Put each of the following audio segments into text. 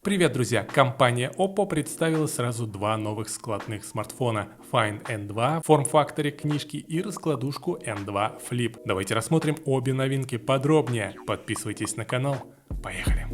Привет, друзья! Компания Oppo представила сразу два новых складных смартфона Find N2 в форм-факторе книжки и раскладушку N2 Flip. Давайте рассмотрим обе новинки подробнее. Подписывайтесь на канал. Поехали!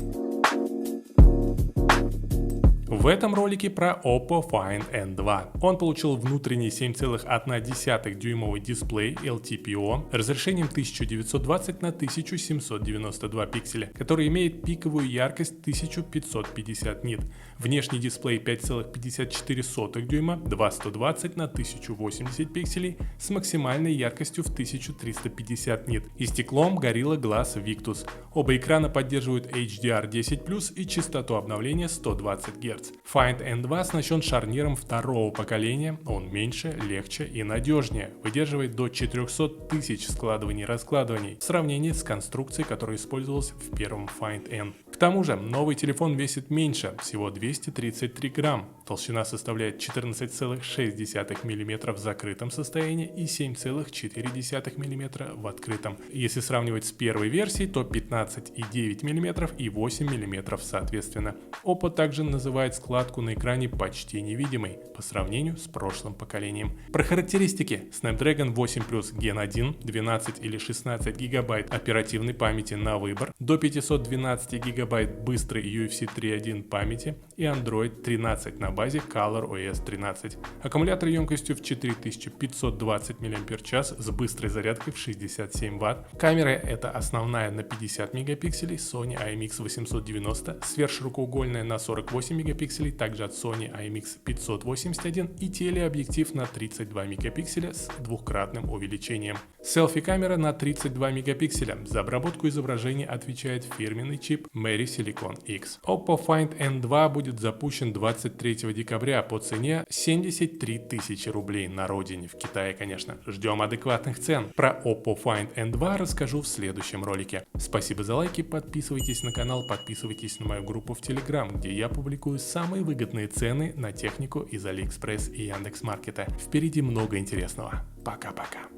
В этом ролике про Oppo Find N2. Он получил внутренний 7,1 дюймовый дисплей LTPO разрешением 1920 на 1792 пикселя, который имеет пиковую яркость 1550 нит. Внешний дисплей 5,54 дюйма 2120 на 1080 пикселей с максимальной яркостью в 1350 нит и стеклом Gorilla Glass Victus. Оба экрана поддерживают HDR10+, и частоту обновления 120 Гц. Find N2 оснащен шарниром второго поколения, он меньше, легче и надежнее, выдерживает до 400 тысяч складываний-раскладываний в сравнении с конструкцией, которая использовалась в первом Find N. К тому же новый телефон весит меньше, всего 233 грамм, толщина составляет 14,6 мм в закрытом состоянии и 7,4 мм в открытом. Если сравнивать с первой версией, то 15,9 мм и 8 мм соответственно. Oppo также называет складку на экране почти невидимой по сравнению с прошлым поколением. Про характеристики: Snapdragon 8 Plus Gen 1, 12 или 16 ГБ оперативной памяти на выбор, до 512 ГБ быстрой UFC 3.1 памяти и Android 13 на базе ColorOS 13. Аккумулятор емкостью в 4520 мАч с быстрой зарядкой в 67 Вт. Камера — это основная на 50 мегапикселей Sony IMX890, сверхширокоугольная на 48 мегапикселей, также от Sony IMX581, и телеобъектив на 32 мегапикселя с двукратным увеличением. Селфи-камера на 32 мегапикселя. За обработку изображения отвечает фирменный чип Mary Silicon X. Oppo Find N2 будет запущен 23 декабря по цене 73 тысячи рублей на родине, в Китае, конечно. Ждем адекватных цен. Про Oppo Find N2 расскажу в следующем ролике. Спасибо за лайки, подписывайтесь на канал, подписывайтесь на мою группу в Telegram, где я публикую самые выгодные цены на технику из AliExpress и Яндекс.Маркета. Впереди много интересного. Пока-пока.